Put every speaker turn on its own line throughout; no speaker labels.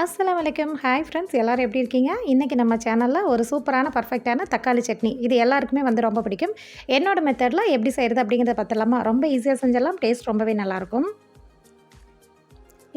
அஸ்ஸலாமு அலைக்கும். Hi friends எல்லாரும் எப்படி இருக்கீங்க? இன்றைக்கி நம்ம சேனலில் ஒரு சூப்பரான பர்ஃபெக்ட்டான தக்காளி சட்னி இது எல்லாருக்குமே வந்து ரொம்ப பிடிக்கும். என்னோட மெத்தடில் எப்படி செய்கிறது அப்படிங்கிறத பார்த்துடலாமா? ரொம்ப ஈஸியாக செஞ்சிடலாம். டேஸ்ட் ரொம்பவே நல்லாயிருக்கும்.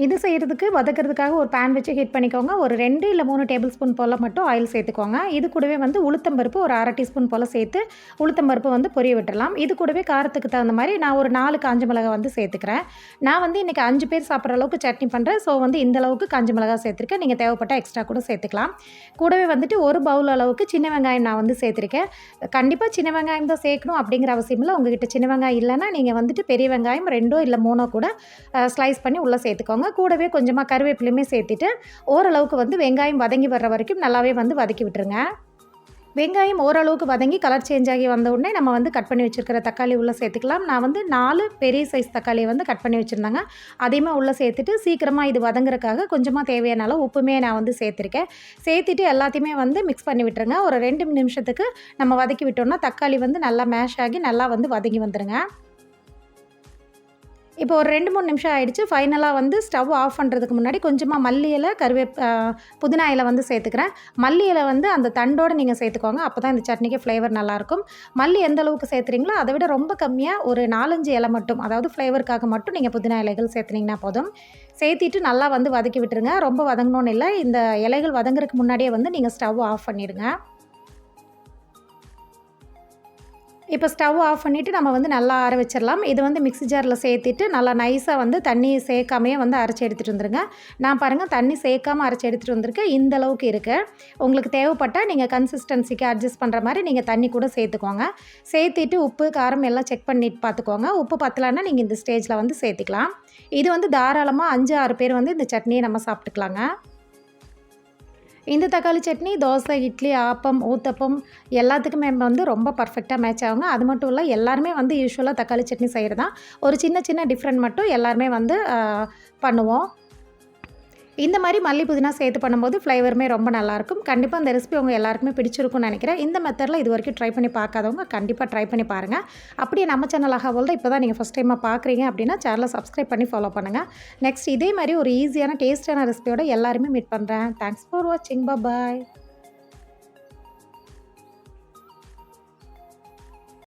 இது செய்கிறதுக்கு வதக்கிறதுக்காக ஒரு பேன் வச்சு ஹீட் பண்ணிக்கோங்க. ஒரு 2 இல்ல 3 டேபிள் ஸ்பூன் போல் மட்டும் ஆயில் சேர்த்துக்கோங்க. இது கூடவே வந்து உளுத்தம் பருப்பு ஒரு 1/2 டீஸ்பூன் போல் சேர்த்து உளுத்தம் பருப்பு வந்து பொரிய விட்டுறலாம். இது கூடவே காரத்துக்கு தகுந்த மாதிரி நான் ஒரு 4 காஞ்ச மிளகாய் வந்து சேர்த்துக்கிறேன். நான் வந்து இன்றைக்கி 5 பேர் சாப்பிட்ற அளவுக்கு சட்னி பண்ணுறேன். ஸோ வந்து இந்த அளவுக்கு காஞ்ச மிளகாய் சேர்த்துருக்கேன். நீங்கள் தேவைப்பட்டால் எக்ஸ்ட்ரா கூட சேர்த்துக்கலாம். கூடவே வந்துட்டு ஒரு பவுல் அளவுக்கு சின்ன வெங்காயம் நான் வந்து சேர்த்துருக்கேன். கண்டிப்பாக சின்ன வெங்காயம் தான் சேர்க்கணும் அப்படிங்கிற அவசியம் இல்லை. உங்ககிட்ட சின்ன வெங்காயம் இல்லைன்னா நீங்கள் வந்துட்டு பெரிய வெங்காயம் 2 இல்லை 3 கூட ஸ்லைஸ் பண்ணி உள்ளே சேர்த்துக்கோங்க. கூடவே கொஞ்சமாக கருவேப்பிலையுமே சேர்த்துட்டு ஓரளவுக்கு வந்து வெங்காயம் வதங்கி வர்ற வரைக்கும் நல்லாவே வந்து வதக்கி விட்டுருங்க. வெங்காயம் ஓரளவுக்கு வதங்கி கலர் சேஞ்ச் ஆகி வந்த உடனே நம்ம வந்து கட் பண்ணி வச்சுருக்கிற தக்காளி உள்ளே சேர்த்துக்கலாம். நான் வந்து 4 பெரிய சைஸ் தக்காளியை வந்து கட் பண்ணி வச்சுருந்தேங்க. அதையுமே உள்ளே சேர்த்துட்டு சீக்கிரமாக இது வதங்குறதுக்காக கொஞ்சமாக தேவையான அளவு உப்புமே நான் வந்து சேர்த்துருக்கேன். சேர்த்துட்டு எல்லாத்தையுமே வந்து மிக்ஸ் பண்ணி விட்டுருங்க. ஒரு 2 நிமிஷத்துக்கு நம்ம வதக்கி விட்டோம்னா தக்காளி வந்து நல்லா மேஷ் ஆகி நல்லா வந்து வதங்கி வந்துடுங்க. இப்போ ஒரு 2, 3 நிமிஷம் ஆயிடுச்சு. ஃபைனலாக வந்து ஸ்டவ் ஆஃப் பண்ணுறதுக்கு முன்னாடி கொஞ்சமாக மல்லி இலை, புதினா இலை வந்து சேர்த்துக்கிறேன். மல்லி இலை வந்து அந்த தண்டோடு நீங்கள் சேர்த்துக்கோங்க. அப்போ தான் இந்த சட்னிக்கு ஃப்ளேவர் நல்லாயிருக்கும். மல்லி எந்த அளவுக்கு சேர்த்துறீங்களோ அதை விட ரொம்ப கம்மியாக ஒரு 4, 5 இலை மட்டும், அதாவது ஃப்ளேவருக்காக மட்டும் நீங்கள் புதினா இலைகள் சேர்த்துனீங்கன்னா போதும். சேர்த்திட்டு நல்லா வந்து வதக்கி விட்டுருங்க. ரொம்ப வதங்கணும்னு இல்லை. இந்த இலைகள் வதங்குறதுக்கு முன்னாடியே வந்து நீங்கள் ஸ்டவ் ஆஃப் பண்ணிடுங்க. இப்போ ஸ்டவ் ஆஃப் பண்ணிவிட்டு நம்ம வந்து நல்லா ஆற வச்சிடலாம். இது வந்து மிக்ஸி ஜாரில் சேர்த்துட்டு நல்லா நைஸாக வந்து தண்ணி சேர்க்காமையே வந்து அரைச்சி எடுத்துகிட்டு வந்துருங்க. நான் பாருங்கள் தண்ணி சேர்க்காமல் அரைச்சி எடுத்துகிட்டு வந்திருக்கேன். இந்த அளவுக்கு இருக்குது. உங்களுக்கு தேவைப்பட்டால் நீங்கள் கன்சிஸ்டன்சிக்கு அட்ஜஸ்ட் பண்ணுற மாதிரி நீங்கள் தண்ணி கூட சேர்த்துக்கோங்க. சேர்த்துட்டு உப்பு காரம் எல்லாம் செக் பண்ணிட்டு பார்த்துக்கோங்க. உப்பு பத்தலைன்னா நீங்கள் இந்த ஸ்டேஜில் வந்து சேர்த்துக்கலாம். இது வந்து தாராளமாக 5, 6 பேர் வந்து இந்த சட்னியை நம்ம சாப்பிட்டுக்கலாங்க. இந்த தக்காளி சட்னி தோசை, இட்லி, ஆப்பம், ஊத்தப்பம் எல்லாத்துக்குமே வந்து ரொம்ப பர்ஃபெக்டாக மேட்ச் ஆகுங்க. அது மட்டும் இல்லை, எல்லாருமே வந்து யூசுவலாக தக்காளி சட்னி செய்கிறது தான். ஒரு சின்ன சின்ன டிஃப்ரெண்ட் மட்டும் எல்லாருமே வந்து பண்ணுவோம். இந்த மாதிரி மல்லி புதினா சேர்த்து பண்ணும்போது ஃப்ளேவருமே ரொம்ப நல்லாயிருக்கும். கண்டிப்பாக இந்த ரெசிபி உங்கள் எல்லாருக்குமே பிடிச்சிருக்கும்னு நினைக்கிறேன். இந்த மெத்தடில் இது வரைக்கும் ட்ரை பண்ணி பார்க்காதவங்க கண்டிப்பாக ட்ரை பண்ணி பாருங்கள். அப்படியே நம்ம சேனல் ஆகவோல் தான் இப்போ தான் நீங்கள் ஃபஸ்ட் டைமாக பார்க்குறீங்க அப்படின்னா சேனலை சப்ஸ்கிரைப் பண்ணி ஃபாலோ பண்ணுங்கள். நெக்ஸ்ட் இதே மாதிரி ஒரு ஈஸியான டேஸ்டான ரெசிபியோட எல்லாருமே மீட் பண்ணுறேன். தேங்க்ஸ் ஃபார் வாட்சிங். பாய்.